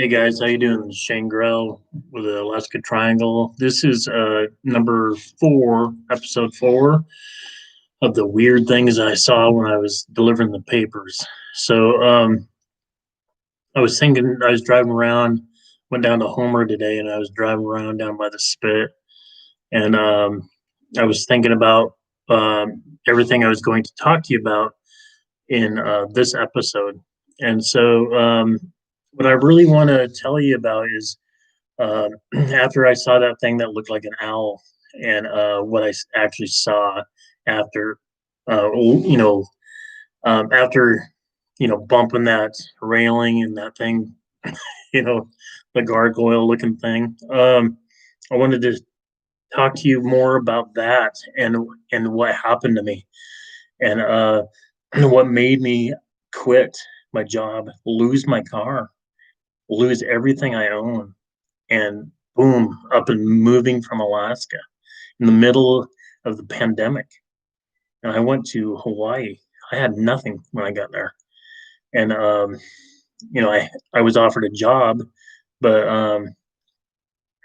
Hey guys, how you doing? Shane Grell with the Alaska Triangle. This is number 4, episode 4 of the weird things I saw when I was delivering the papers. So I was thinking, I was driving around, went down to Homer today, and I was driving around down by the Spit, and I was thinking about everything I was going to talk to you about in this episode. And so what I really want to tell you about is after I saw that thing that looked like an owl, and what actually saw after, you know, after bumping that railing and that thing, you know, the gargoyle looking thing. I wanted to talk to you more about that and what happened to me and what made me quit my job, lose my car, lose everything I own, and boom, up and moving from Alaska in the middle of the pandemic. And I went to Hawaii. I had nothing when I got there. And, I was offered a job, but, I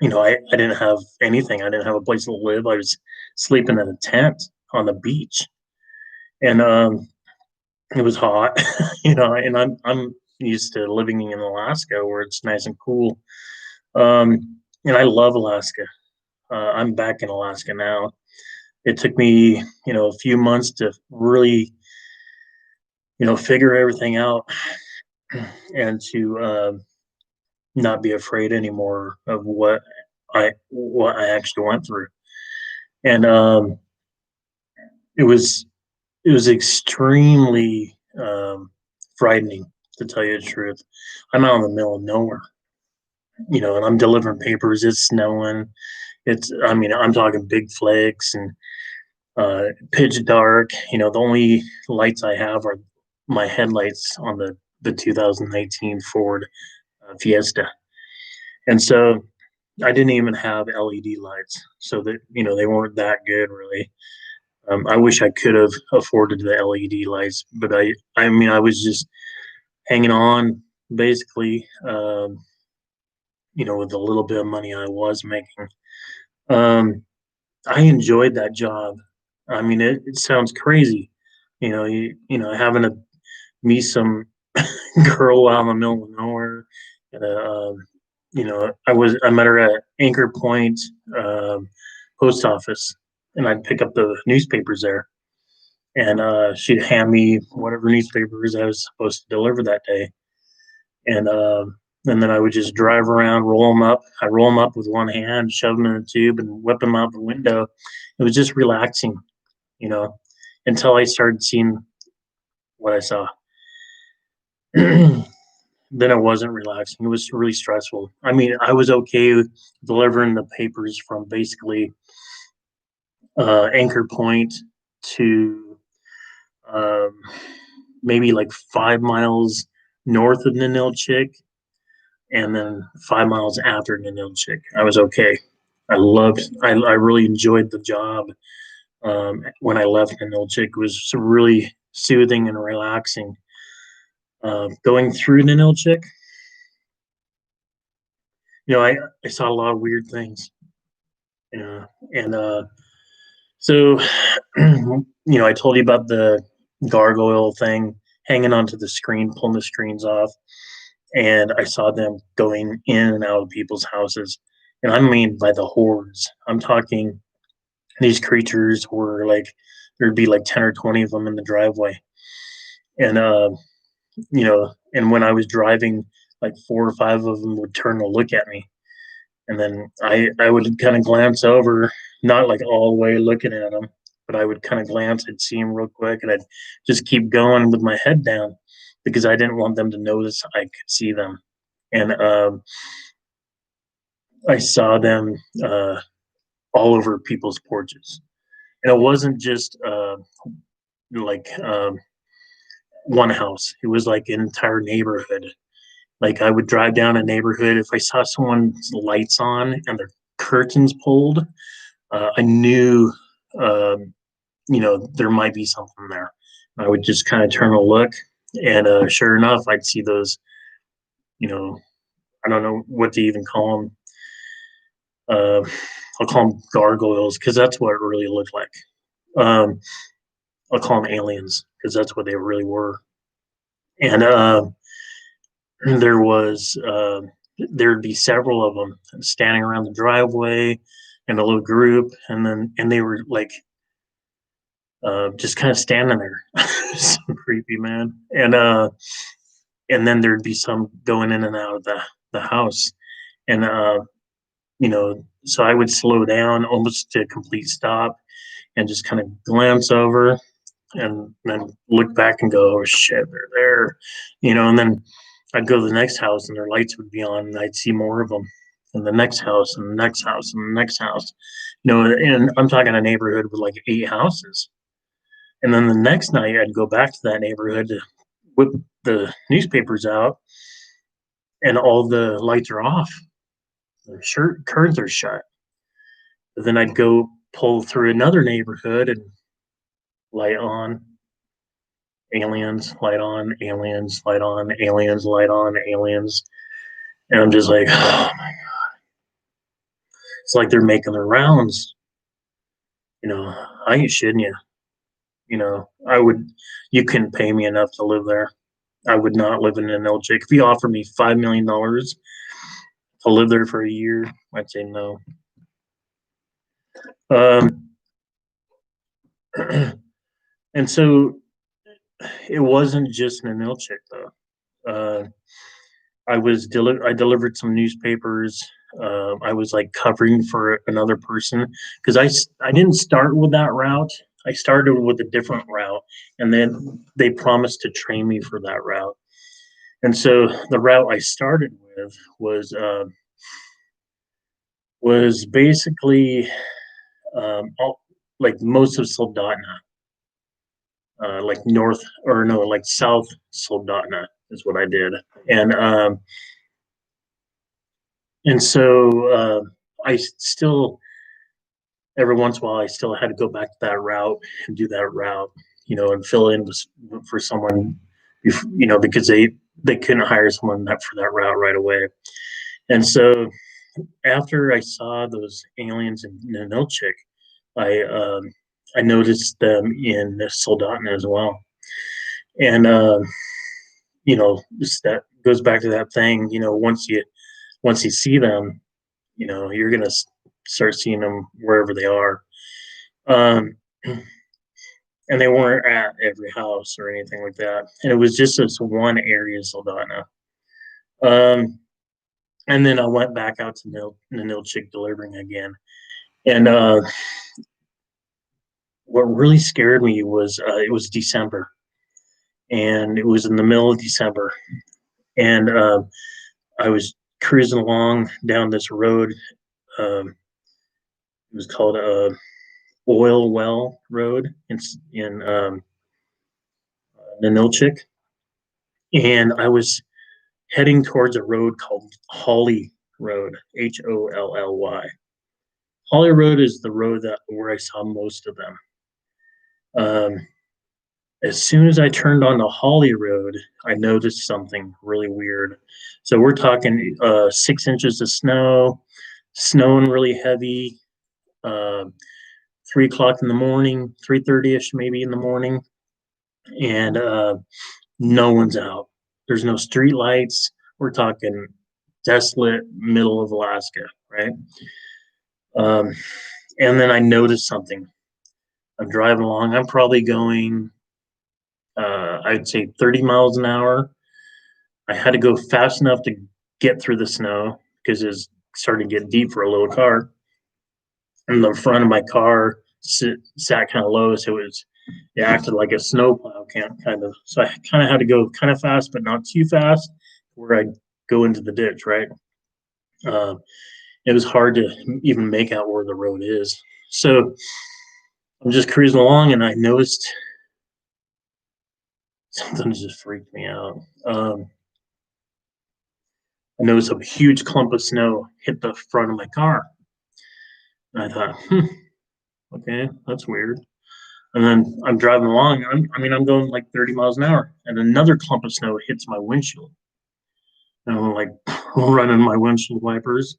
didn't have anything. I didn't have a place to live. I was sleeping in a tent on the beach. And it was hot, and I'm used to living in Alaska where it's nice and cool. And I love Alaska. I'm back in Alaska now. It took me, a few months to really, figure everything out and to not be afraid anymore of what I actually went through. And it was it was extremely frightening, to tell you the truth. I'm out in the middle of nowhere, and I'm delivering papers. It's snowing. I mean, I'm talking big flakes and pitch dark. The only lights I have are my headlights on the 2019 Ford Fiesta, and so I didn't even have LED lights, so that they weren't that good really. I wish I could have afforded the LED lights, but I mean, I was just hanging on basically, with the little bit of money I was making. Um, I enjoyed that job. I mean, it sounds crazy, having to meet some girl out in the middle of nowhere. And, I met her at Anchor Point post office, and I'd pick up the newspapers there, and she'd hand me whatever newspapers I was supposed to deliver that day, and and then I would just drive around, roll them up. I roll them up with one hand, shove them in a tube, and whip them out the window. It was just relaxing, you know, until I started seeing what I saw. Then it wasn't relaxing. It was really stressful. I mean, I was okay with delivering the papers from basically Anchor Point to um, maybe like 5 miles north of Ninilchik, and then 5 miles after Ninilchik. I was okay. I really enjoyed the job. When I left Ninilchik, it was really soothing and relaxing. Going through Ninilchik, I saw a lot of weird things. And so, I told you about the gargoyle thing hanging onto the screen, pulling the screens off, and I saw them going in and out of people's houses. And I mean by the hordes. I'm talking these creatures were like there'd be like 10 or 20 of them in the driveway. And and when I was driving, like 4 or 5 of them would turn to look at me. And then I would kind of glance over, not like all the way looking at them, but I would kind of glance, I'd see them real quick, and I'd just keep going with my head down because I didn't want them to notice I could see them. And I saw them all over people's porches. And it wasn't just like one house, it was like an entire neighborhood. Like I would drive down a neighborhood. If I saw someone's lights on and their curtains pulled, I knew, there might be something there. I would just kind of turn a look, and sure enough, I'd see those, you know, I don't know what to even call them. I'll call them gargoyles because that's what it really looked like. Um, I'll call them aliens because that's what they really were. And there was there'd be several of them standing around the driveway in a little group, and they were like just kind of standing there, so creepy, man. And then there'd be some going in and out of the house, and so I would slow down almost to a complete stop and just kind of glance over and then look back and go, oh shit, they're there, and then I'd go to the next house and their lights would be on and I'd see more of them. And the next house and the next house and the next house, and I'm talking a neighborhood with like 8 houses. And then the next night I'd go back to that neighborhood to whip the newspapers out and all the lights are off. The shirt curtains are shut. Then I'd go pull through another neighborhood and light on, aliens, light on, aliens, light on, aliens, light on, aliens. And I'm just like, oh my, it's like they're making their rounds. I ain't shitting you. I would, you couldn't pay me enough to live there. I would not live in an LJ. If you offered me $5 million to live there for a year, I'd say no. Um, and so it wasn't just an Ilchik though. I delivered some newspapers. I was like covering for another person because I didn't start with that route. I started with a different route, and then they promised to train me for that route. And so the route I started with was basically like most of Soldotna, like north or no, like south Soldotna is what I did, and um, and so I still every once in a while I still had to go back to that route and do that route, and fill in for someone, because they couldn't hire someone for that route right away, and so after I saw those aliens in Ninilchik, I um, I noticed them in Soldotna as well, and that goes back to that thing. Once you see them, you're gonna start seeing them wherever they are. Um, and they weren't at every house or anything like that. And it was just this one area, Soldotna. Um, and then I went back out to Ninilchik delivering again. And what really scared me was it was December, and it was in the middle of December, and I was cruising along down this road. It was called Oil Well Road in Ninilchik, and I was heading towards a road called Holly Road, Hollly. Holly Road is the road where I saw most of them. Um, as soon as I turned onto Holly Road, I noticed something really weird. So we're talking 6 inches of snow, snowing really heavy. Uh, 3 o'clock in the morning, 3:30 ish, maybe in the morning, and no one's out. There's no street lights. We're talking desolate middle of Alaska, right? Um, and then I noticed something. I'm driving along. I'm probably going, I'd say 30 miles an hour. I had to go fast enough to get through the snow because it's starting to get deep for a little car. And the front of my car sat kind of low, so it acted like a snowplow kind of. So I kind of had to go kind of fast, but not too fast, where I go into the ditch, right? Uh, it was hard to even make out where the road is. So I'm just cruising along, and I noticed something just freaked me out. I noticed a huge clump of snow hit the front of my car, and I thought, okay, that's weird. And then I'm driving along. I'm going like 30 miles an hour, and another clump of snow hits my windshield. and I'm like running my windshield wipers,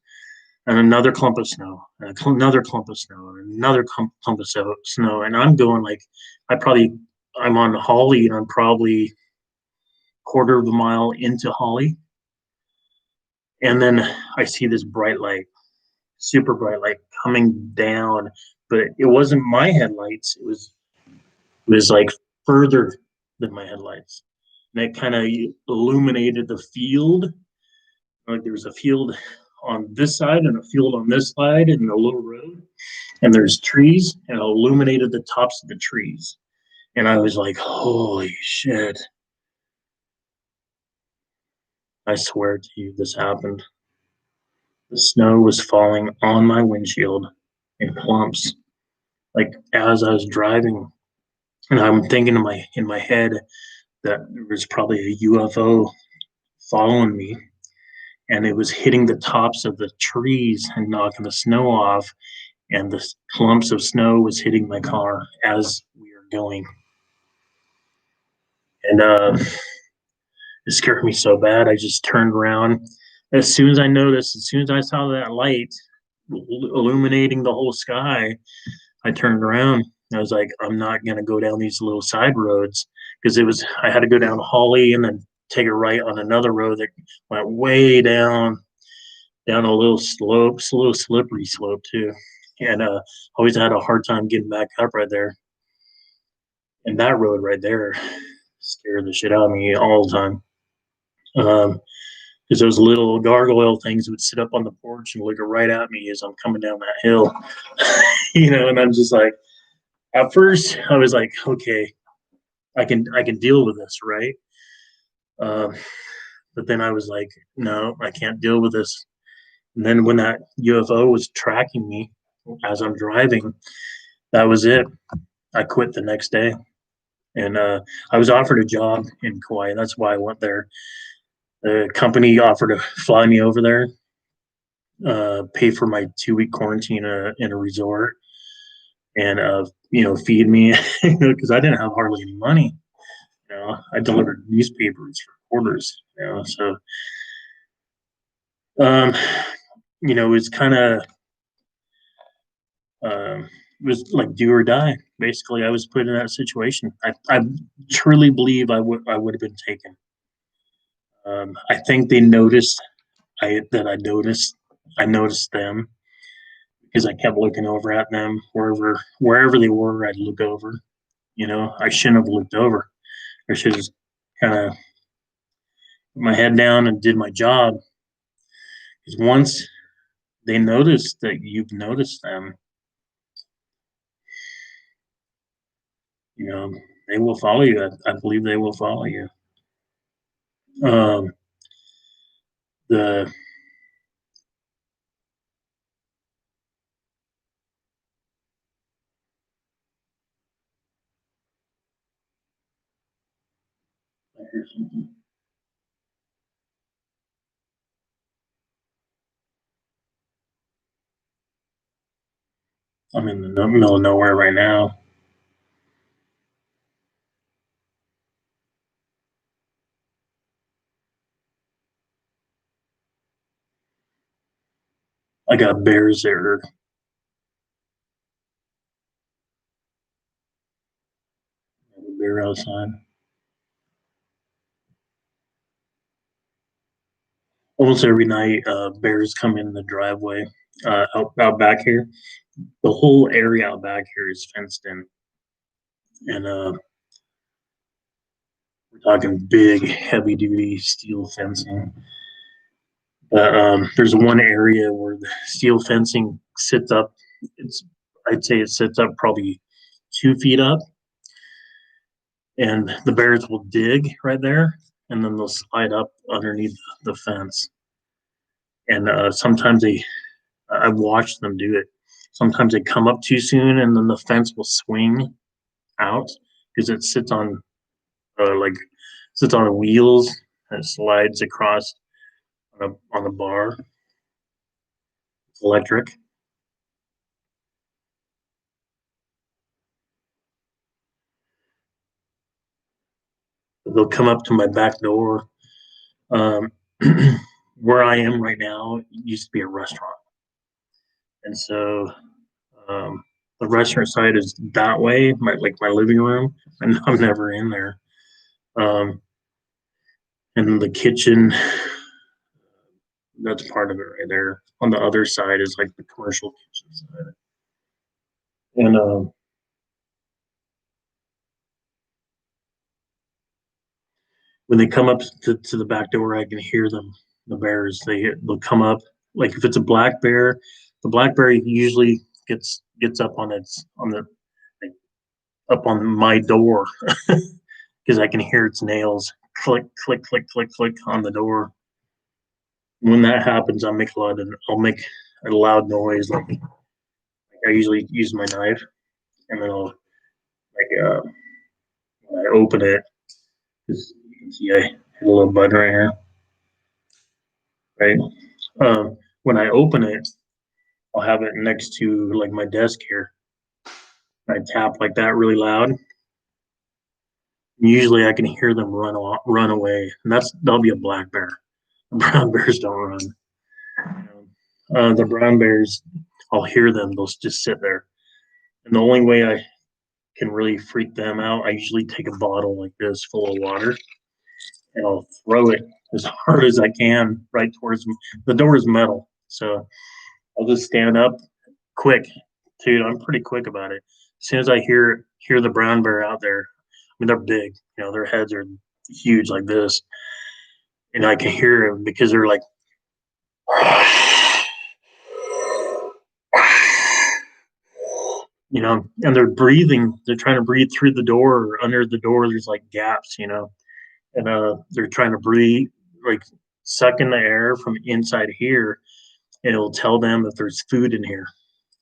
and another clump of snow, and another clump of snow, and another clump of snow, and I'm going like I probably I'm on Holly, and I'm probably quarter of a mile into Holly, and then I see this bright light, super bright light coming down, but it wasn't my headlights. It was like further than my headlights, and it kind of illuminated the field. Like there was a field on this side and a field on this side, and a little road, and there's trees, and it illuminated the tops of the trees. And I was like, "Holy shit!" I swear to you, this happened. The snow was falling on my windshield in clumps, like as I was driving, and I'm thinking in my head that there was probably a UFO following me, and it was hitting the tops of the trees and knocking the snow off, and the clumps of snow was hitting my car as we were going, and it scared me so bad. I just turned around as soon as I saw that light illuminating the whole sky, I turned around. I was like, I'm not gonna go down these little side roads because it was I had to go down Holly and then take a right on another road that went way down a little slope, a little slippery slope too. And always had a hard time getting back up right there. And that road right there scared the shit out of me all the time. Because those little gargoyle things would sit up on the porch and look right at me as I'm coming down that hill. And I'm just like, at first I was like, okay, I can deal with this, right? Um, but then I was like, no, I can't deal with this. And then when that UFO was tracking me as I'm driving, that was it. I quit the next day, and I was offered a job in Kauai. That's why I went there. The company offered to fly me over there, pay for my 2 week quarantine in a resort, and feed me because I didn't have hardly any money. I delivered newspapers for quarters. So um, it was kind of it was like do or die. Basically, I was put in that situation. I truly believe I would have been taken. I think they noticed I noticed them because I kept looking over at them wherever they were. I'd look over. I shouldn't have looked over. I should have kind of put my head down and did my job. Because once they notice that you've noticed them, you know, they will follow you. I believe they will follow you. Um, the I'm in the middle of nowhere right now. I got bears there. A bear outside. Almost every night, bears come in the driveway out back here. The whole area out back here is fenced in, and we're talking big, heavy duty steel fencing. But there's one area where the steel fencing sits up. It's I'd say it sits up probably 2 feet up, and the bears will dig right there, and then they'll slide up underneath the fence. And sometimes I've watched them do it. Sometimes they come up too soon, and then the fence will swing out because it like sits on wheels and it slides across on a bar. It's electric. They'll come up to my back door. Where I am right now used to be a restaurant, and so the restaurant side is that way, my living room, and I'm never in there. Um, and the kitchen, that's part of it right there. On the other side is like the commercial kitchen side, and when they come up to the back door, I can hear them. The bears, they'll come up. Like if it's a black bear, the black bear usually gets up on like, up on my door because I can hear its nails click click click click click on the door. When that happens, I'll make a loud noise. Like I usually use my knife, and then I'll like when I open it, because you can see I hit a little button right here, right? When I open it, I'll have it next to like my desk here. I tap like that really loud. Usually, I can hear them run away, and that'll be a black bear. Brown bears don't run. The brown bears, I'll hear them. They'll just sit there, and the only way I can really freak them out, I usually take a bottle like this full of water, and I'll throw it as hard as I can right towards them. The door is metal, so I'll just stand up quick, dude. I'm pretty quick about it. As soon as I hear the brown bear out there, I mean they're big. Their heads are huge like this, and I can hear them because they're like, and they're breathing. They're trying to breathe through the door or under the door. There's like gaps, and they're trying to breathe, like suck in the air from inside here, and it'll tell them if there's food in here.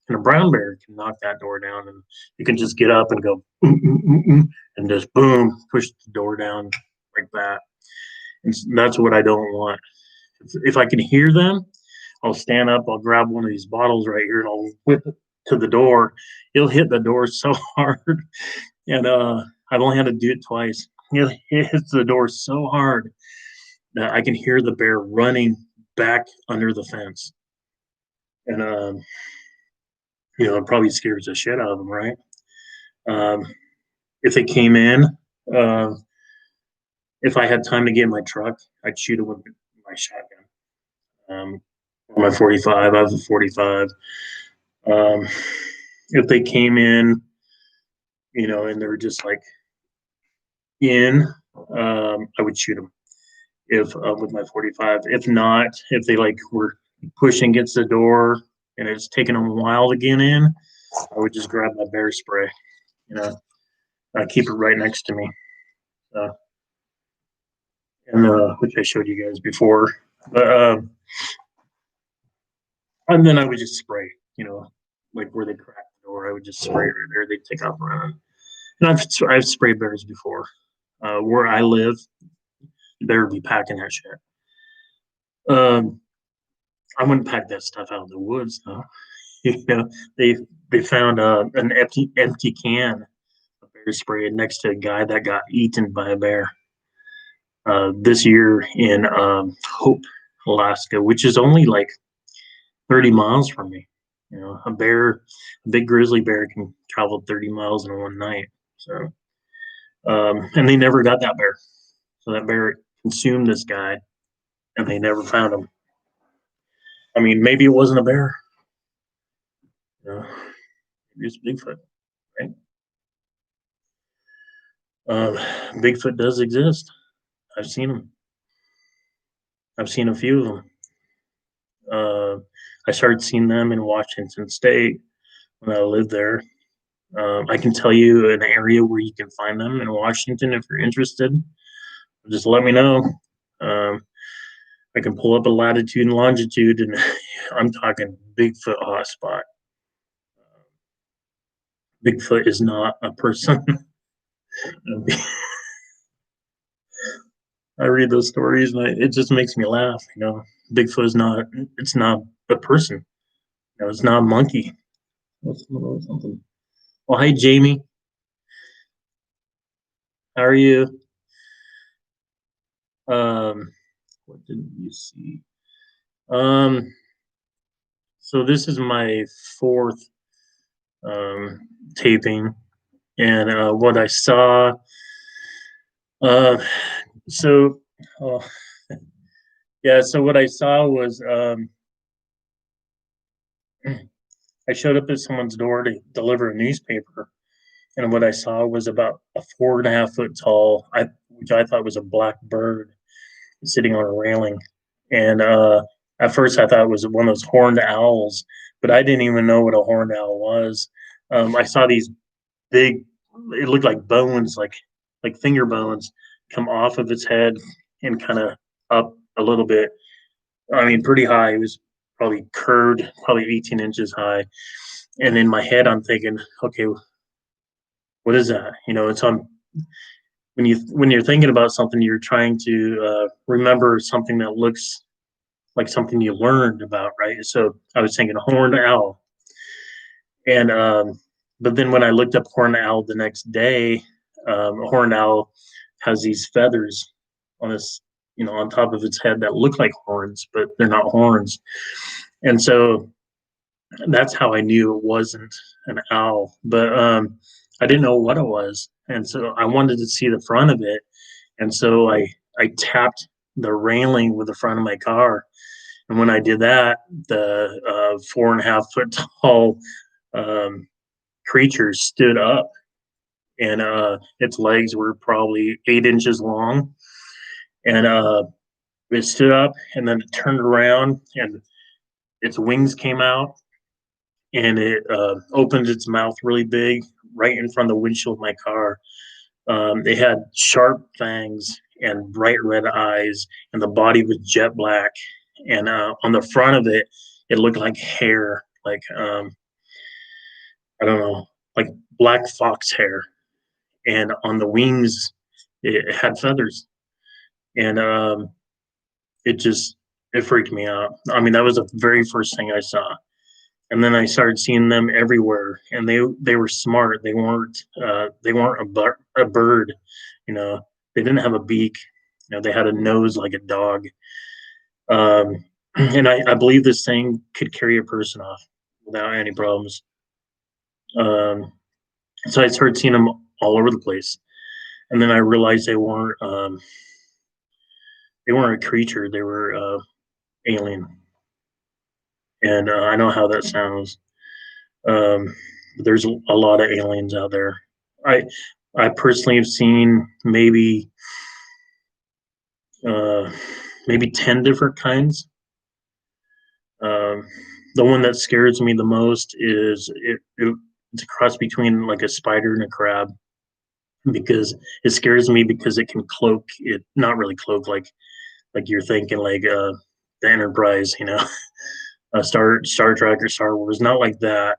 And a brown bear can knock that door down, and you can just get up and go, and just boom, push the door down like that. And that's what I don't want. If I can hear them, I'll stand up, I'll grab one of these bottles right here, and I'll whip it to the door. It'll hit the door so hard, and I've only had to do it twice. It hits the door so hard that I can hear the bear running back under the fence, and it probably scares the shit out of them, right? Um, if they came in, uh, if I had time to get in my truck, I'd shoot them with my shotgun. Or my 45. I have a 45. Um, if they came in, and they're just like in, I would shoot them if with my 45. If not, if they like were pushing against the door and it's taking them a while to get in, I would just grab my bear spray. You know, I keep it right next to me, uh, and which I showed you guys before. But and then I would just spray. Like where they crack the door, I would just spray right there. They'd take off running. And I've sprayed bears before. Where I live, you better be packing that shit. Um, I wouldn't pack that stuff out in the woods though. you know, they they found an empty can of bear spray next to a guy that got eaten by a bear this year in Hope, Alaska, which is only like 30 miles from me. A big grizzly bear can travel 30 miles in one night. So, and they never got that bear. So that bear consumed this guy, and they never found him. I mean, maybe it wasn't a bear. Maybe it's Bigfoot, right? Uh, Bigfoot does exist. I've seen them. I've seen a few of them. I started seeing them in Washington State when I lived there. I can tell you an area where you can find them in Washington if you're interested. Just let me know. Um, I can pull up a latitude and longitude, and I'm talking Bigfoot hotspot. Bigfoot is not a person. I read those stories, and it just makes me laugh. Bigfoot is not. It's not a person. It's not a monkey. What's something? Well, hi Jamie. How are you? Um, What didn't you see? Um, so this is my fourth um, taping, and what I saw. Uh, so, oh, yeah. So what I saw was I showed up at someone's door to deliver a newspaper, and what I saw was about a 4.5 foot tall, which I thought was a black bird sitting on a railing. And at first, I thought it was one of those horned owls, but I didn't even know what a horned owl was. I saw these big, it looked like bones, like finger bones, come off of its head and kind of up a little bit. I mean, pretty high. It was probably curved, probably 18 inches high. And in my head, I'm thinking, okay, what is that? It's on when you're thinking about something, you're trying to remember something that looks like something you learned about, right? So I was thinking horned owl, and but then when I looked up horned owl the next day, a horned owl has these feathers on this, on top of its head that look like horns, but they're not horns, and so that's how I knew it wasn't an owl. But I didn't know what it was, and so I wanted to see the front of it, and so I tapped the railing with the front of my car, and when I did that, the 4.5 foot tall um, creature stood up, and its legs were probably 8 inches long, and it stood up, and then it turned around, and its wings came out, and it opened its mouth really big right in front of the windshield of my car. It had sharp fangs and bright red eyes, and the body was jet black. And on the front of it, it looked like hair, like I don't know, like black fox hair. And on the wings, it had feathers, and it just it freaked me out. I mean, that was the very first thing I saw, and then I started seeing them everywhere, and they were smart. They weren't a bird, you know. They didn't have a beak. They had a nose like a dog. And I believe this thing could carry a person off without any problems. Um, so I started seeing them all over the place, and then I realized they weren't a creature. They were alien, and I know how that sounds. Um, there's a lot of aliens out there. I I personally have seen uh, maybe 10 different kinds. Um, the one that scares me the most is it's a cross between like a spider and a crab, because it scares me because it can cloak it, not really cloak, like you're thinking, like the Enterprise, Star Trek or Star Wars, not like that.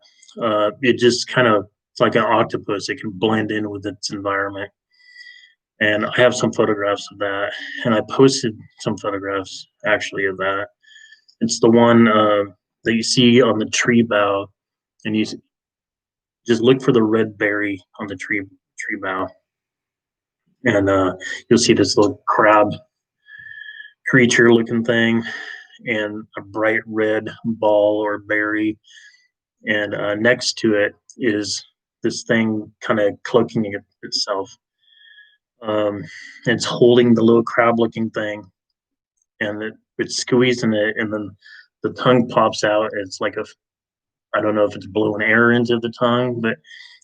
It just kind of, it's like an octopus. It can blend in with its environment. And I have some photographs of that, and I posted some photographs actually of that. It's the one that you see on the tree bough, and just look for the red berry on the tree bough, and you'll see this little crab creature looking thing, and a bright red ball or berry, and next to it is this thing kind of cloaking itself. Um, it's holding the little crab looking thing, and it's squeezing it, and then the tongue pops out. It's like I don't know if it's blowing air into the tongue, but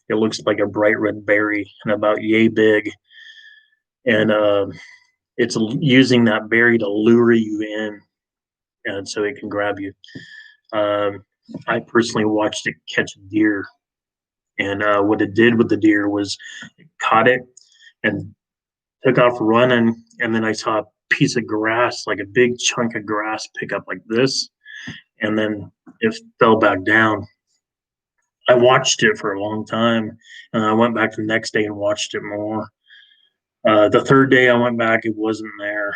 it looks like a bright red berry and about yay big. And it's using that berry to lure you in, and so it can grab you. Um, I personally watched it catch a deer, and what it did with the deer was it caught it and took off running, and then I saw a piece of grass, like a big chunk of grass, pick up like this, and then it fell back down. I watched it for a long time, and I went back the next day and watched it more. The third day I went back, it wasn't there,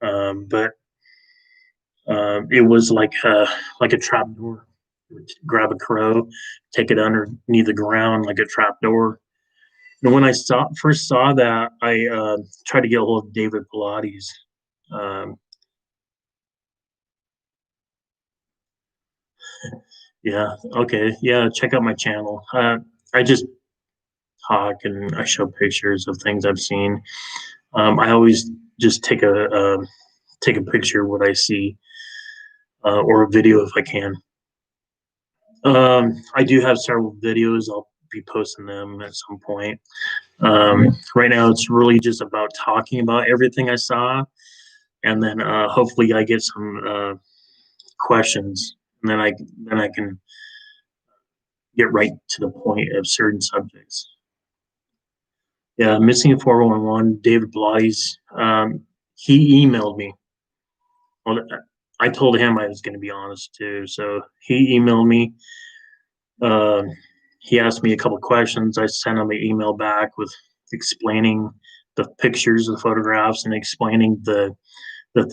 but it was like a trap door. Grab a crow, take it underneath the ground like a trap door. And when I first saw that, I tried to get a hold of David Pilates. Um, Yeah. Okay. Yeah. Check out my channel. I just talk and I show pictures of things I've seen. I always just take a picture of what I see, or a video if I can. I do have several videos. I'll be posting them at some point. Right now, it's really just about talking about everything I saw, and then hopefully I get some questions, and then I can get right to the point of certain subjects. Yeah, missing 411. David Blotty's. He emailed me. Well, I told him I was going to be honest too, so he emailed me. Um, he asked me a couple questions. I sent him an email back with explaining the pictures, the photographs, and explaining the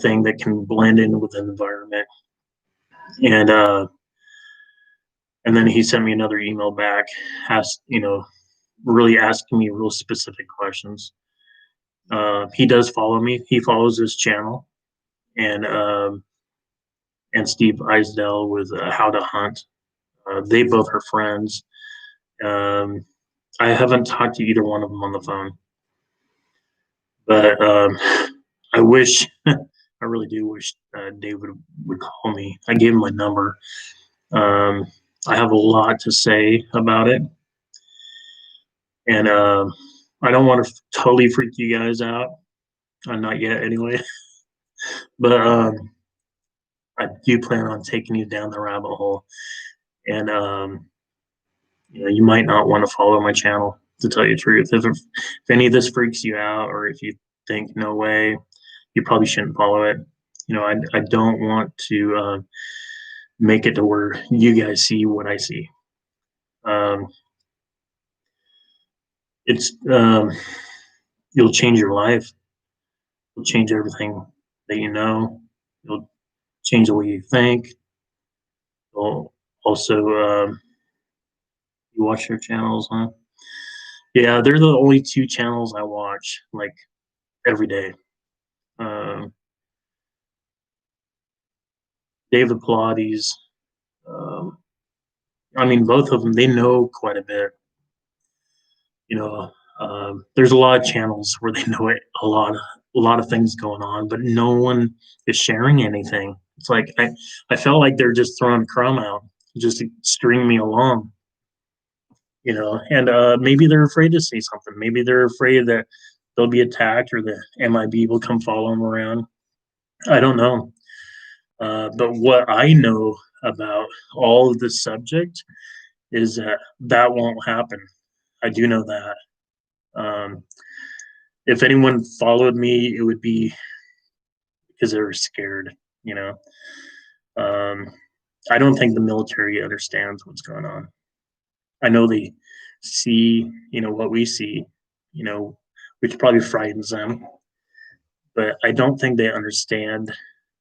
thing that can blend in with the environment. And and then he sent me another email back, asked really asking me real specific questions. He does follow me. He follows this channel, and Steve Eisdell with How to Hunt. They both are friends. Um, I haven't talked to either one of them on the phone, but I wish, I really do wish David would call me. I gave him my number. Um, I have a lot to say about it, and I don't want to totally freak you guys out. Not yet, anyway. But I do plan on taking you down the rabbit hole, and you might not want to follow my channel. To tell you the truth, if any of this freaks you out, or if you think no way, you probably shouldn't follow it. I don't want to make it to where you guys see what I see. Um, it's You'll change your life. You'll change everything that you know. You'll change the way you think. You'll also you watch their channels, huh? Yeah, they're the only two channels I watch like every day. Um, David Pilates. Um, I mean, both of them they know quite a bit. You know, there's a lot of channels where they know it a lot of things going on, but no one is sharing anything. It's like I felt like they're just throwing crumb out, just to string me along. And maybe they're afraid to say something. Maybe they're afraid that they'll be attacked or the MIB will come follow them around. I don't know. But what I know about all of this subject is that that won't happen. I do know that. Um, if anyone followed me, it would be because they were scared. You know, um, I don't think the military understands what's going on. I know they see, what we see, you know, which probably frightens them, but I don't think they understand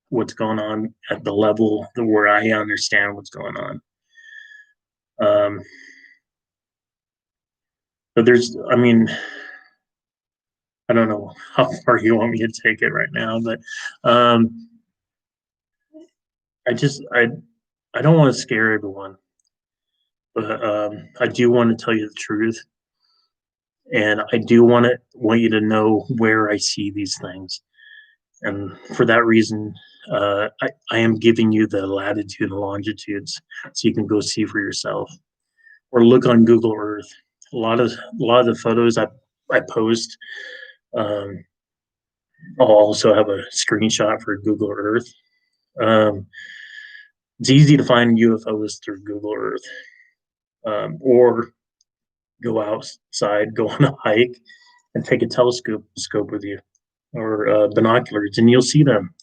what's going on at the level where I understand what's going on. Um, but I mean, I don't know how far you want me to take it right now, but um, I just, I don't want to scare everyone, but I do want to tell you the truth, and I do want you to know where I see these things. And for that reason, I am giving you the latitude and longitudes so you can go see for yourself, or look on Google Earth. A lot of the photos I post, um, I'll also have a screenshot for Google Earth. Um, it's easy to find UFOs through Google Earth, or go outside, go on a hike, and take a telescope scope with you, or binoculars, and you'll see them.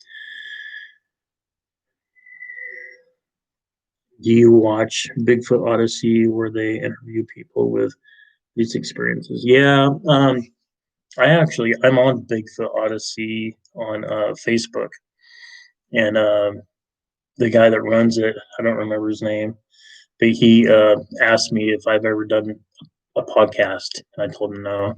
Do you watch Bigfoot Odyssey where they interview people with these experiences? Yeah, I'm on Bigfoot Odyssey on Facebook, and the guy that runs it, I don't remember his name, but he asked me if I've ever done a podcast, and I told him no.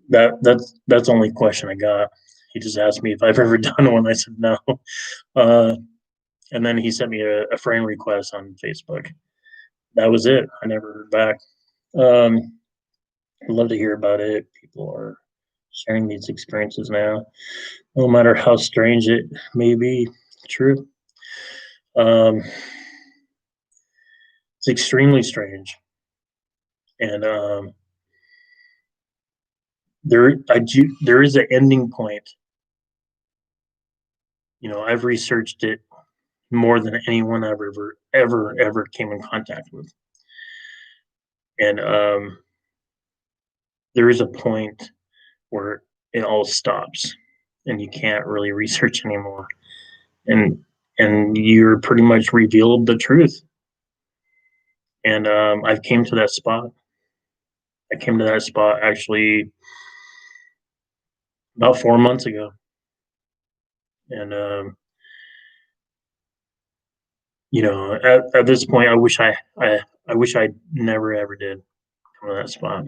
That's the only question I got. He just asked me if I've ever done one. I said no. Uh, And then he sent me a friend request on Facebook. That was it. I never heard back. Um, I'd love to hear about it. People are sharing these experiences now, no matter how strange it may be. True. Um, it's extremely strange, and there is an ending point. I've researched it more than anyone I've ever came in contact with, and there is a point where it all stops, and you can't really research anymore, and you're pretty much revealed the truth. And I've came to that spot. I came to that spot actually about 4 months ago, and at this point, I wish I never ever did come to that spot.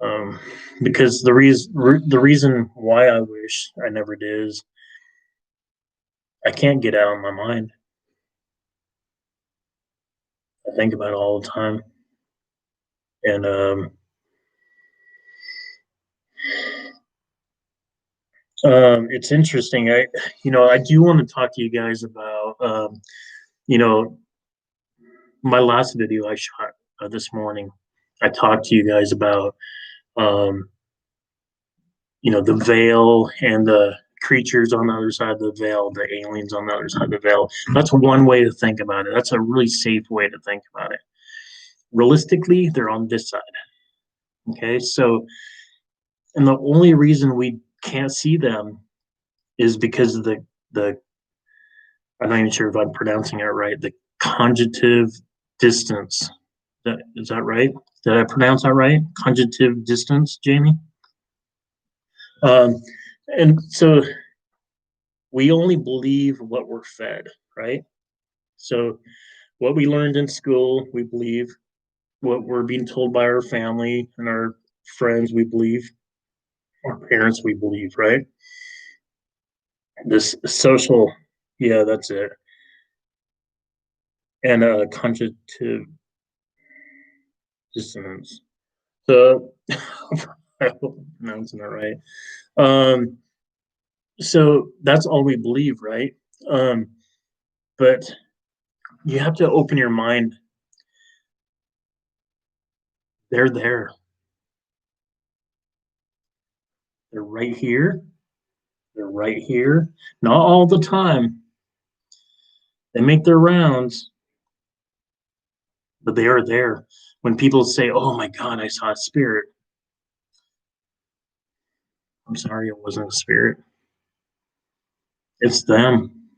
Um, because the reason why I wish I never did is I can't get out of my mind. I think about it all the time, and it's interesting. I do want to talk to you guys about you know my last video I shot this morning. I talked to you guys about um, the veil and the creatures on the other side of the veil, the aliens on the other side of the veil. That's one way to think about it. That's a really safe way to think about it. Realistically, they're on this side. Okay, so and the only reason we can't see them is because of the I'm not even sure if I'm pronouncing it right. The conjunctive distance. Is that right? Did I pronounce that right? Conjunctive distance, Jamie. Um, and so we only believe what we're fed, right? So what we learned in school, we believe. What we're being told by our family and our friends, we believe. Our parents, we believe, right? This social, yeah, that's it. And conjunctive dissonance. So I hope I'm pronouncing that right. Um, so that's all we believe, right? Um, but you have to open your mind. They're there. They're right here. They're right here. Not all the time. They make their rounds, but they are there. When people say, "Oh my God, I saw a spirit," I'm sorry, it wasn't a spirit. It's them.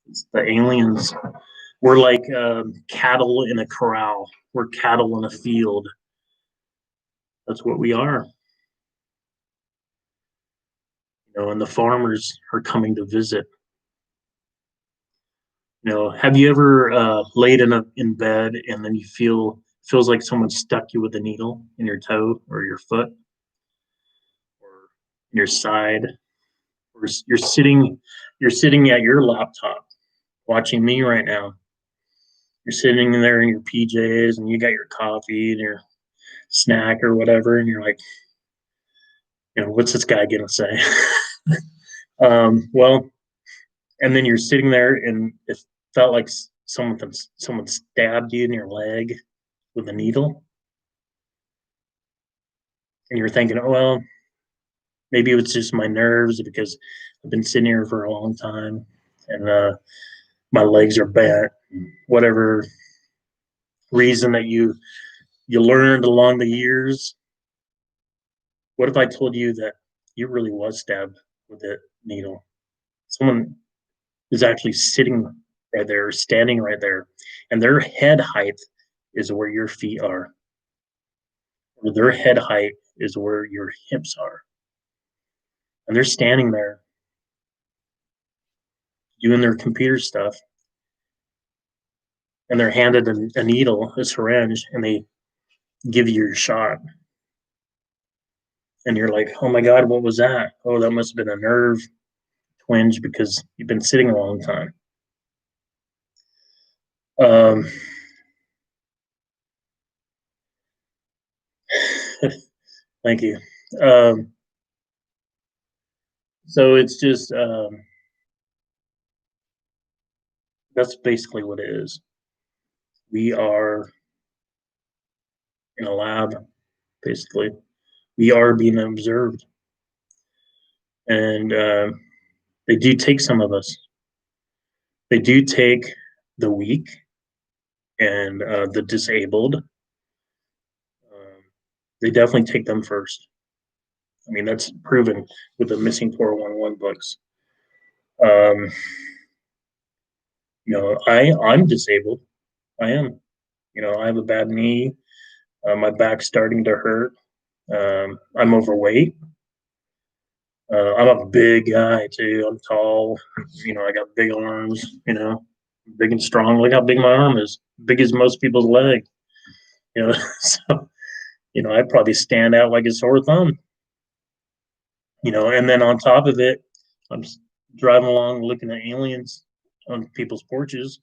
It's the aliens. We're like cattle in a corral. We're cattle in a field. That's what we are. And the farmers are coming to visit. Have you ever laid in bed and then you feels like someone stuck you with a needle in your toe or your foot or your side, or you're sitting at your laptop watching me right now. You're sitting there in your PJs and you got your coffee and your snack or whatever, and you're like, what's this guy gonna say? Well, and then you're sitting there and it felt like someone stabbed you in your leg with a needle, and you're thinking, oh well, maybe it was just my nerves because I've been sitting here for a long time and my legs are bent. Whatever reason that you learned along the years. What if I told you that you really was stabbed with a needle? Someone is actually sitting right there, standing right there, and their head height is where your feet are, or their head height is where your hips are, and they're standing there doing their computer stuff, and they're handed a needle, a syringe, and they give you your shot, and you're like, oh my god, what was that? Oh, that must have been a nerve twinge because you've been sitting a long time. Um, thank you. Um, so it's just that's basically what it is. We are in a lab, basically. We are being observed, and they do take some of us. They do take the weak and the disabled. They definitely take them first. I mean, that's proven with the missing 411 books. Um, I'm disabled. I am. I have a bad knee. My back's starting to hurt. I'm overweight. I'm a big guy too. I'm tall. I got big arms. Big and strong. Look how big my arm is. Big as most people's leg. So I probably stand out like a sore thumb. And then on top of it, I'm driving along looking at aliens on people's porches.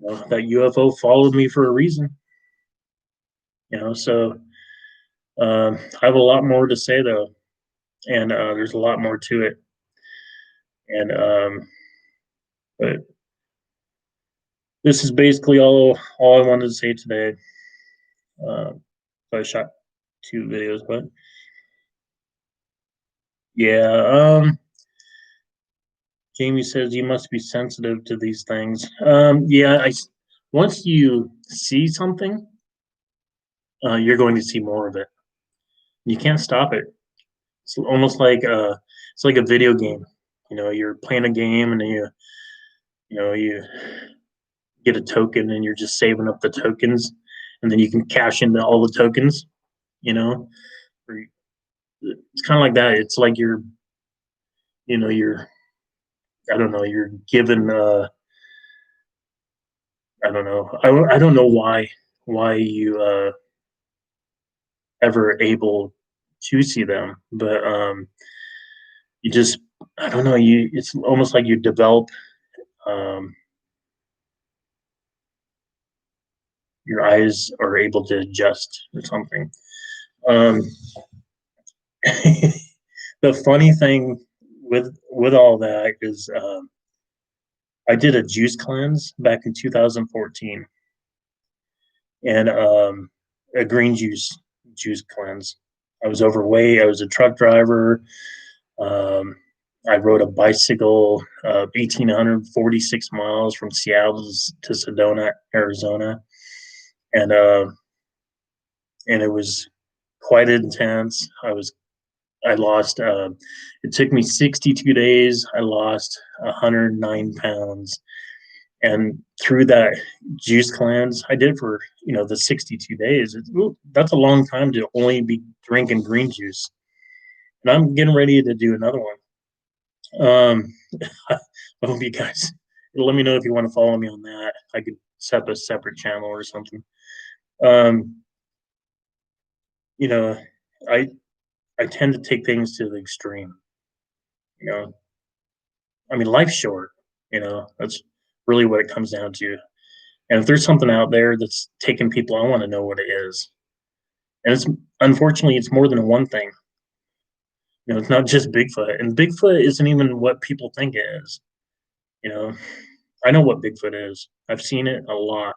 That UFO followed me for a reason. So I have a lot more to say though, and there's a lot more to it. And but this is basically all I wanted to say today. Uh, so I shot 2 videos, but yeah. Jamie says you must be sensitive to these things. Yeah, once you see something, you're going to see more of it. You can't stop it. It's almost like it's like a video game. You're playing a game and you get a token and you're just saving up the tokens, and then you can cash into all the tokens. You know, it's kind of like that. It's like you're I don't know, you're given I don't know. I don't know why you ever able to see them, but you just I don't know. It's almost like you develop um, your eyes are able to adjust or something. Um, the funny thing with all that is I did a juice cleanse back in 2014, and a green juice cleanse. I was overweight. I was a truck driver. Um, I rode a bicycle 1,846 miles from Seattle to Sedona, Arizona, and it was quite intense. I lost. It took me 62 days. I lost 109 pounds, and through that juice cleanse, I did for the 62 days. That's a long time to only be drinking green juice, and I'm getting ready to do another one. I hope you guys let me know if you want to follow me on that. I could set up a separate channel or something. Um, you know, I I tend to take things to the extreme. You know, I mean, life's short. That's really what it comes down to. And if there's something out there that's taking people, I want to know what it is. And it's unfortunately it's more than one thing. It's not just Bigfoot, and Bigfoot isn't even what people think it is. You know, I know what Bigfoot is. I've seen it a lot,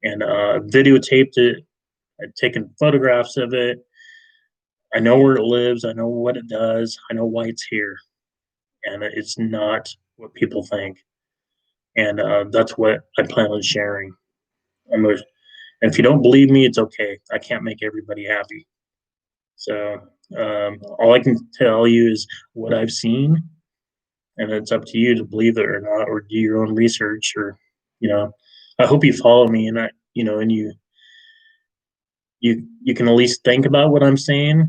and videotaped it. I've taken photographs of it. I know where it lives. I know what it does. I know why it's here, and it's not what people think. And that's what I plan on sharing. I'm a, and if you don't believe me, it's okay. I can't make everybody happy. So all I can tell you is what I've seen, and it's up to you to believe it or not, or do your own research, or you know. I hope you follow me, and and you can at least think about what I'm saying,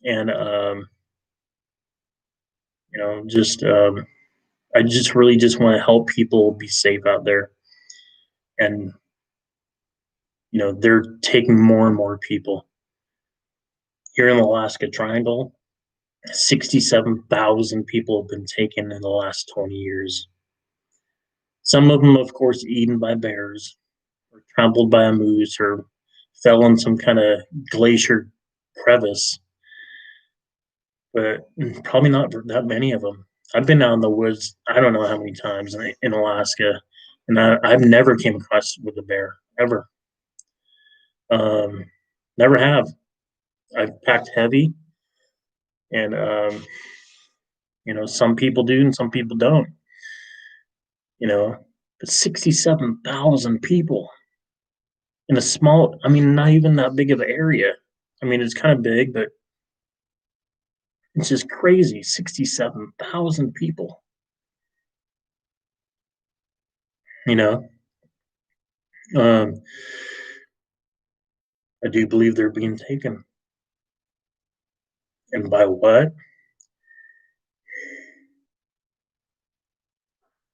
and just I just really just want to help people be safe out there, and they're taking more and more people here in the Alaska Triangle. 67,000 people have been taken in the last 20 years. Some of them, of course, eaten by bears, or trampled by a moose, or fell in some kind of glacier crevice, but probably not that many of them. I've been out in the woods, I don't know how many times in Alaska, and I've never came across with a bear, ever. Um, Never have. I've packed heavy, and some people do and some people don't. You know, but 67,000 people in a small, I mean, not even that big of an area. I mean, it's kind of big, but it's just crazy. 67,000 people. You know, um, I do believe they're being taken, and by what?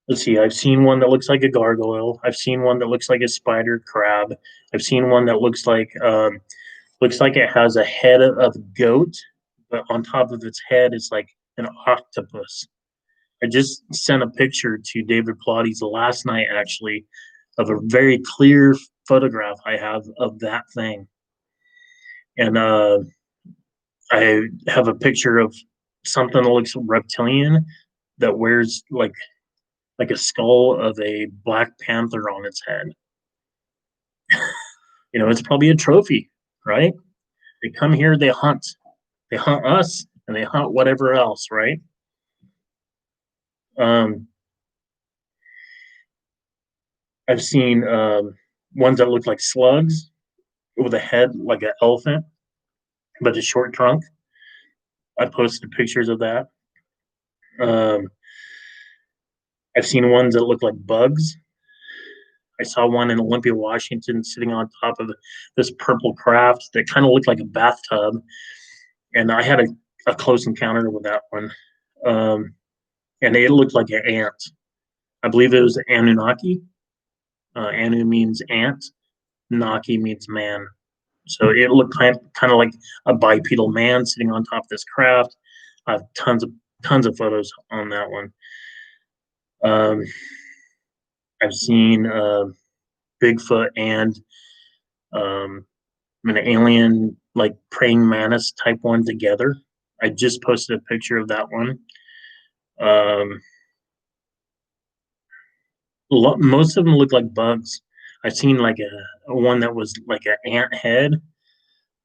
Let's see. I've seen one that looks like a gargoyle. I've seen one that looks like a spider crab. I've seen one that looks like it has a head of a goat, but on top of its head is like an octopus. I just sent a picture to David Pilates last night, actually, of a very clear photograph I have of that thing. And I have a picture of something that looks reptilian that wears like a skull of a black panther on its head. It's probably a trophy, right? They come here, they hunt us, and they hunt whatever else, right? Um, I've seen ones that look like slugs with a head like an elephant, but a short trunk. I posted pictures of that. Um, I've seen ones that look like bugs. I saw one in Olympia, Washington, sitting on top of this purple craft that kind of looked like a bathtub, and I had a close encounter with that one. Um, and it looked like an ant. I believe it was Anunnaki. Anu means ant. Naki means man. So it looked kind of like a bipedal man sitting on top of this craft. I have tons of photos on that one. Um, I've seen Bigfoot and um, an alien like praying mantis type one together. I just posted a picture of that one. Um, Most of them look like bugs. I've seen like a one that was like an ant head.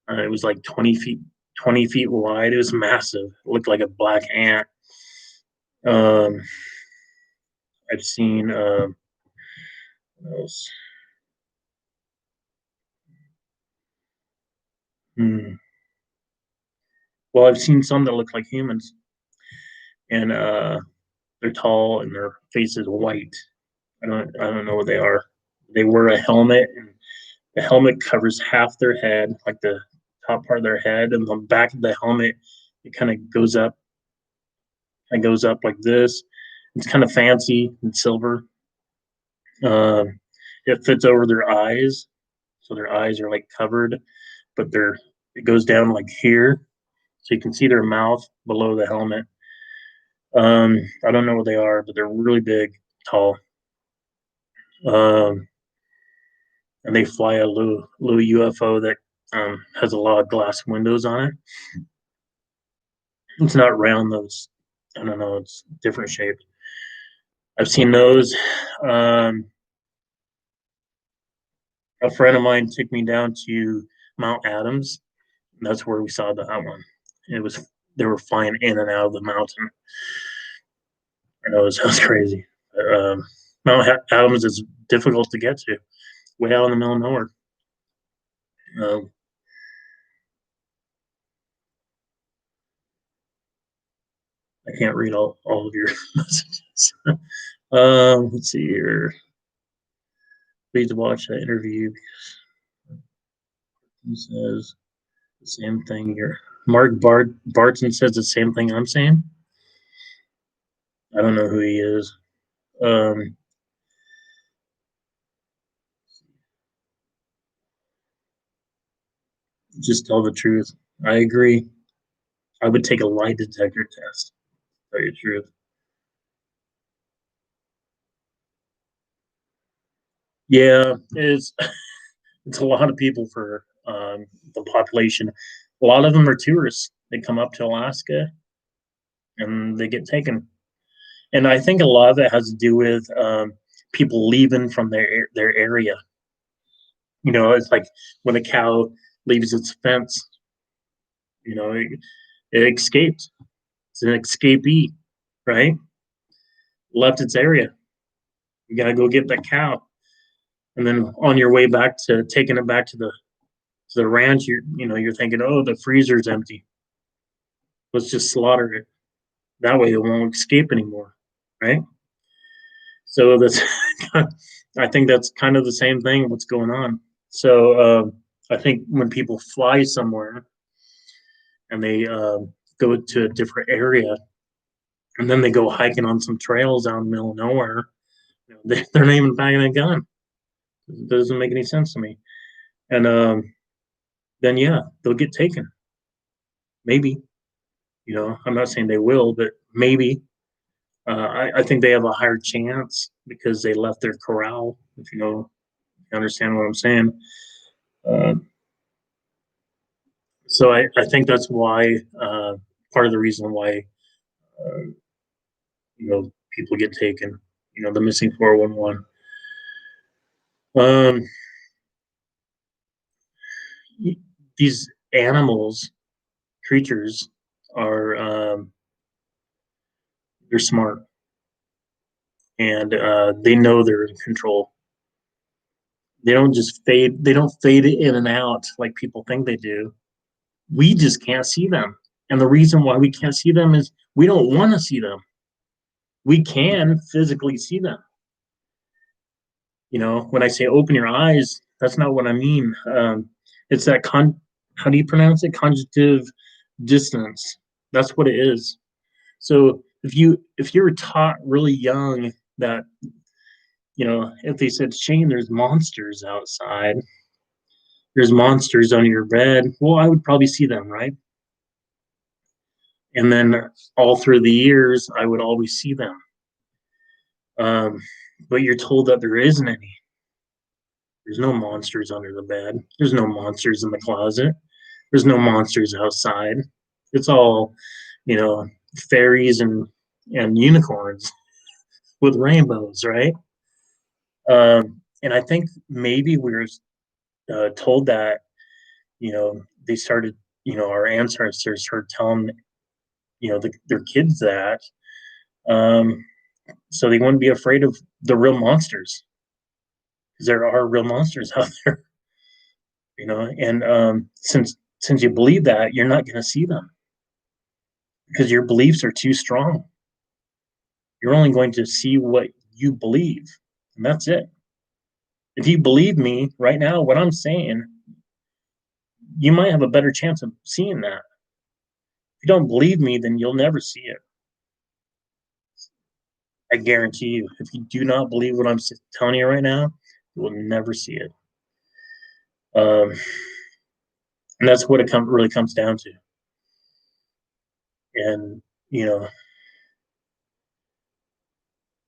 It was like 20 feet wide. It was massive. It looked like a black ant. Um, I've seen what else? Hmm. Well, I've seen some that look like humans, and they're tall and their face is white. I don't know what they are. They wear a helmet, and the helmet covers half their head, like the top part of their head, and the back of the helmet it kind of goes up. It goes up like this. It's kind of fancy and silver. Um, it fits over their eyes, so their eyes are like covered, but it goes down like here, so you can see their mouth below the helmet. I don't know what they are, but they're really big, tall. Um, and they fly a little UFO that has a lot of glass windows on it. It's not round though. I don't know. It's different shape. I've seen those. Um, a friend of mine took me down to Mount Adams. And that's where we saw that one. It was they were flying in and out of the mountain. I know it sounds crazy. But, Mount Adams is difficult to get to, way out in the middle of nowhere. Um, I can't read all of your messages. Let's see here. Please watch that interview. He says the same thing here. Barton says the same thing I'm saying. I don't know who he is. Um, just tell the truth. I agree. I would take a lie detector test, to tell you the truth. Yeah, it's a lot of people for, the population. A lot of them are tourists. They come up to Alaska and they get taken. And I think a lot of it has to do with, people leaving from their area. It's like when a cow leaves its fence, you know, it escaped. It's an escapee, right? Left its area. You gotta go get that cow. And then on your way back to taking it back to the ranch, you're thinking, oh, the freezer's empty. Let's just slaughter it. That way it won't escape anymore, right? So that's I think that's kind of the same thing. What's going on? So I think when people fly somewhere and they go to a different area and then they go hiking on some trails out in the middle of nowhere, they're not even packing a gun. It doesn't make any sense to me. And then yeah, they'll get taken. Maybe. I'm not saying they will, but maybe. I think they have a higher chance because they left their corral. If you understand what I'm saying. Uh, so I think that's why part of the reason why uh, people get taken. The missing 411. Um, these animals, creatures, are they're smart and they know they're in control. They don't just fade. They don't fade in and out like people think they do. We just can't see them, and the reason why we can't see them is we don't want to see them. We can physically see them. When I say open your eyes, that's not what I mean. It's that how do you pronounce it? Conjunctive distance. That's what it is. So if you're taught really young that if they said, Shane, there's monsters outside, there's monsters under your bed, well, I would probably see them, right? And then all through the years, I would always see them. Um, but you're told that there isn't any. There's no monsters under the bed. There's no monsters in the closet. There's no monsters outside. It's all, you know, fairies and unicorns with rainbows, right? And I think maybe we were told that, they started, our ancestors started telling, their kids that, um, so they wouldn't be afraid of the real monsters, because there are real monsters out there, and since you believe that, you're not going to see them because your beliefs are too strong. You're only going to see what you believe, and that's it. If you believe me right now, what I'm saying, you might have a better chance of seeing that. If you don't believe me, then you'll never see it. I guarantee you. If you do not believe what I'm telling you right now, you will never see it. Um, and that's what it really comes down to. And you know,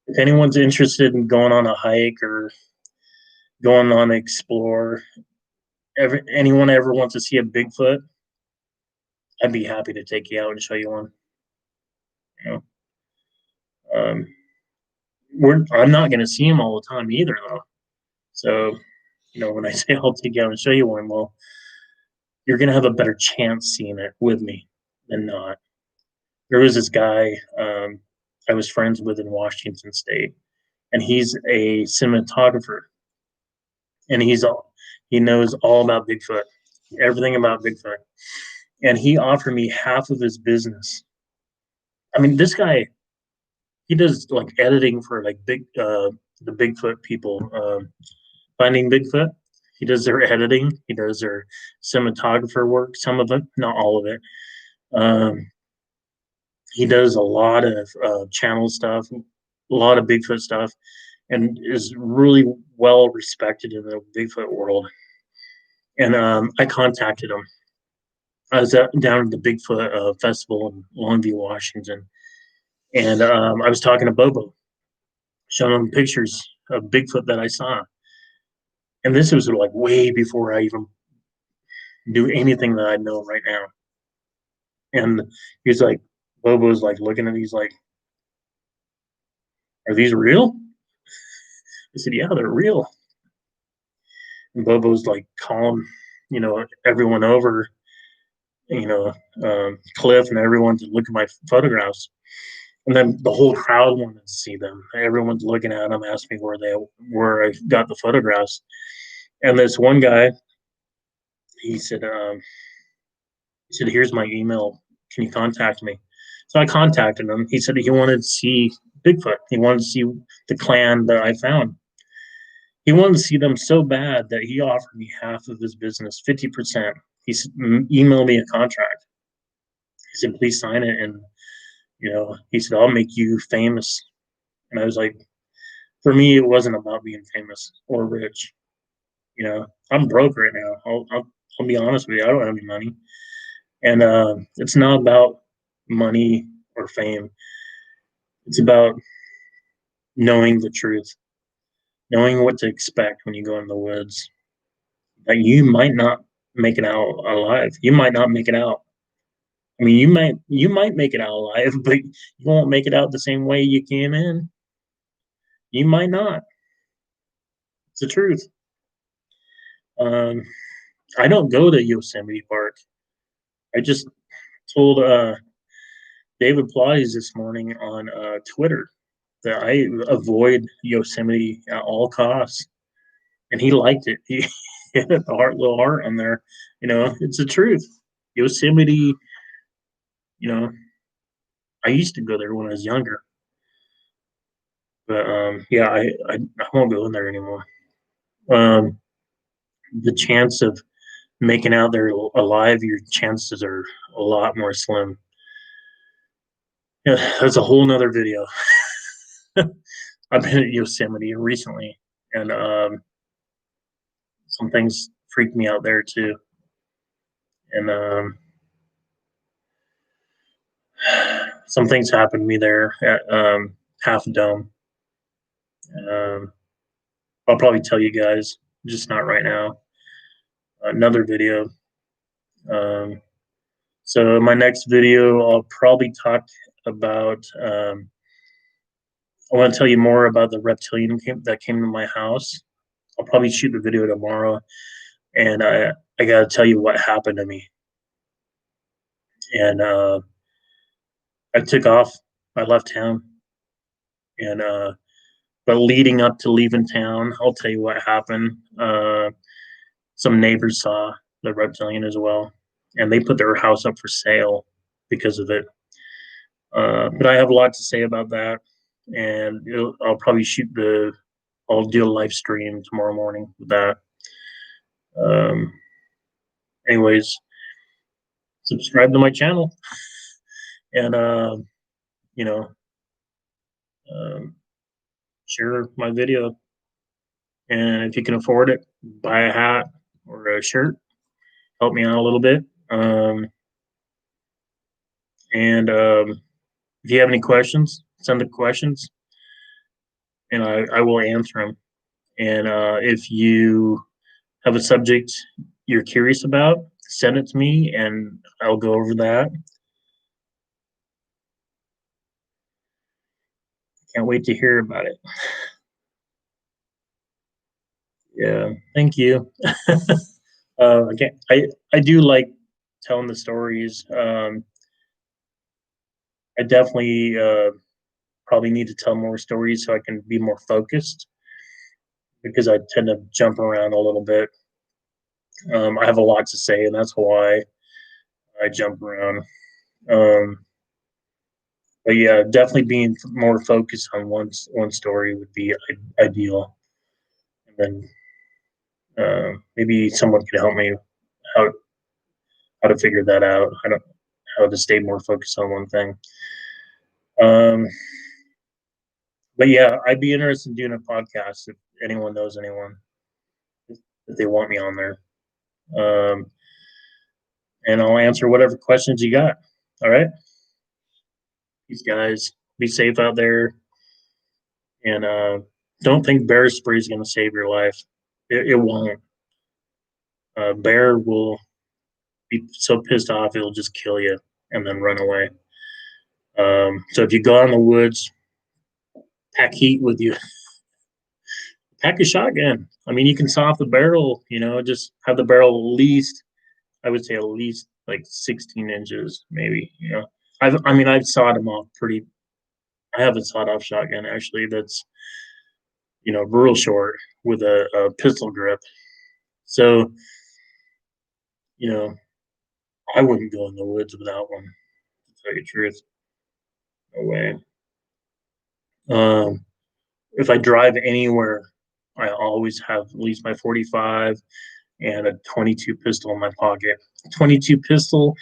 if anyone's interested in going on a hike or going on an explore, anyone ever wants to see a Bigfoot, I'd be happy to take you out and show you one. You know, um, I'm not going to see him all the time either, though. So, when I say I'll take you out and show you one, well, you're going to have a better chance seeing it with me than not. There was this guy I was friends with in Washington State, and he's a cinematographer, and he knows all about Bigfoot, everything about Bigfoot, and he offered me half of his business. I mean, this guy, he does like editing for like the Bigfoot people, finding Bigfoot. He does their editing. He does their cinematographer work. Some of it, not all of it. Um, he does a lot of channel stuff, a lot of Bigfoot stuff, and is really well respected in the Bigfoot world. And I contacted him, I was down at the Bigfoot festival in Longview, Washington, and I was talking to Bobo, showing him pictures of Bigfoot that I saw, and this was like way before I even knew anything that I know right now. And he's like, Bobo's like looking at these like, "Are these real?" I said, "Yeah, they're real." And Bobo's like calling, everyone over, Cliff and everyone to look at my photographs. And then the whole crowd wanted to see them. Everyone's looking at them, asking me where I got the photographs. And this one guy, he said, "Here's my email. Can you contact me?" So I contacted him. He said he wanted to see Bigfoot. He wanted to see the clan that I found. He wanted to see them so bad that he offered me half of his business, 50%. He said, email me a contract. He said, please sign it. And, he said, I'll make you famous. And I was like, for me, it wasn't about being famous or rich. I'm broke right now. I'll be honest with you. I don't have any money. And it's not about money or fame. It's about knowing the truth, knowing what to expect when you go in the woods. Like you might not make it out alive. You might not make it out. I mean, you might make it out alive, but you won't make it out the same way you came in. You might not. It's the truth. Um, I don't go to Yosemite Park. I just told David Pilates this morning on Twitter that I avoid Yosemite at all costs, and he liked it. He had a little heart on there. It's the truth. Yosemite. You know, I used to go there when I was younger, but yeah, I won't go in there anymore. Um, the chance of making out there alive, your chances are a lot more slim. Yeah, that's a whole nother video. I've been at Yosemite recently, and some things freaked me out there too. And some things happened to me there at Half Dome. Um, I'll probably tell you guys, just not right now. Another video. Um, so in my next video, I'll probably talk about. I want to tell you more about the reptilian that came to my house. I'll probably shoot the video tomorrow, and I got to tell you what happened to me. And I took off. I left town, and but leading up to leaving town, I'll tell you what happened. Some neighbors saw the reptilian as well, and they put their house up for sale because of it. But I have a lot to say about that, and I'll probably I'll do a live stream tomorrow morning with that. Um, anyways, subscribe to my channel, and you know, um, share my video. And if you can afford it, buy a hat or a shirt. Help me out a little bit. And if you have any questions, send the questions, and I will answer them. And if you have a subject you're curious about, send it to me, and I'll go over that. Can't wait to hear about it. Yeah, thank you. Again, I do like telling the stories. I definitely probably need to tell more stories so I can be more focused because I tend to jump around a little bit. I have a lot to say, and that's why I jump around. Um, but yeah, definitely being more focused on one story would be ideal. And then maybe someone could help me how how to figure that out. How to stay more focused on one thing. Um, but yeah, I'd be interested in doing a podcast if anyone knows anyone if they want me on there. Um, and I'll answer whatever questions you got. All right, these guys, be safe out there, and don't think bear spray is going to save your life. It won't. Bear will be so pissed off it'll just kill you and then run away. So if you go out in the woods, pack heat with you. Pack a shotgun. I mean, you can saw off the barrel. Just have the barrel at least. I would say at least like 16 inches, maybe. I've sawed them off pretty. I have a sawed off shotgun actually. That's real short with a pistol grip. So you know, I wouldn't go in the woods without one. To tell you the truth, no way. Um, if I drive anywhere, I always have at least my 45 and a 22 pistol in my pocket. 22 pistol,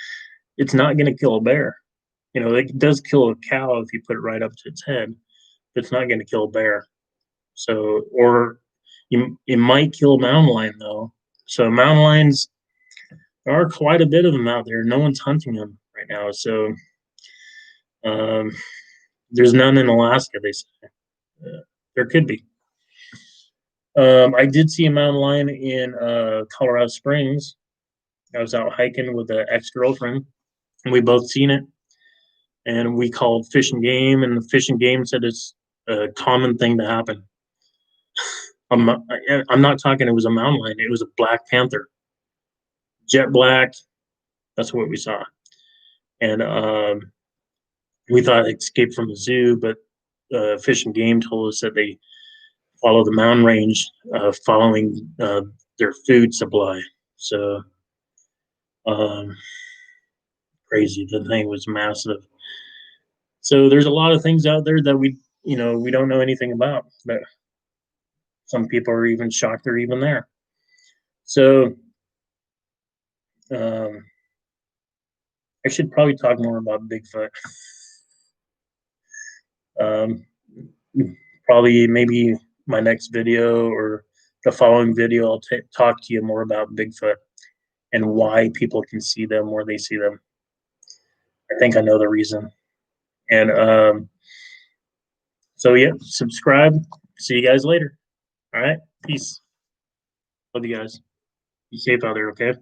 it's not going to kill a bear. It does kill a cow if you put it right up to its head, but it's not going to kill a bear. So, or it might kill a mountain lion though. So mountain lions, there are quite a bit of them out there. No one's hunting them right now. So um, there's none in Alaska. They say there could be. I did see a mountain lion in Colorado Springs. I was out hiking with an ex girlfriend, and we both seen it. And we called Fish and Game, and the Fish and Game said it's a common thing to happen. I'm not talking. It was a mountain lion. It was a black panther, jet black. That's what we saw, and we thought it escaped from the zoo, but Fish and Game told us that they follow the mountain range, following their food supply. So um, crazy. The thing was massive. So there's a lot of things out there that we don't know anything about. That some people are even shocked they're even there. So um, I should probably talk more about Bigfoot. Um, Probably maybe my next video or the following video, I'll talk to you more about Bigfoot and why people can see them where they see them. I think I know the reason. And so, yeah, subscribe. See you guys later. All right. Peace. Love you guys. Be safe out there, okay?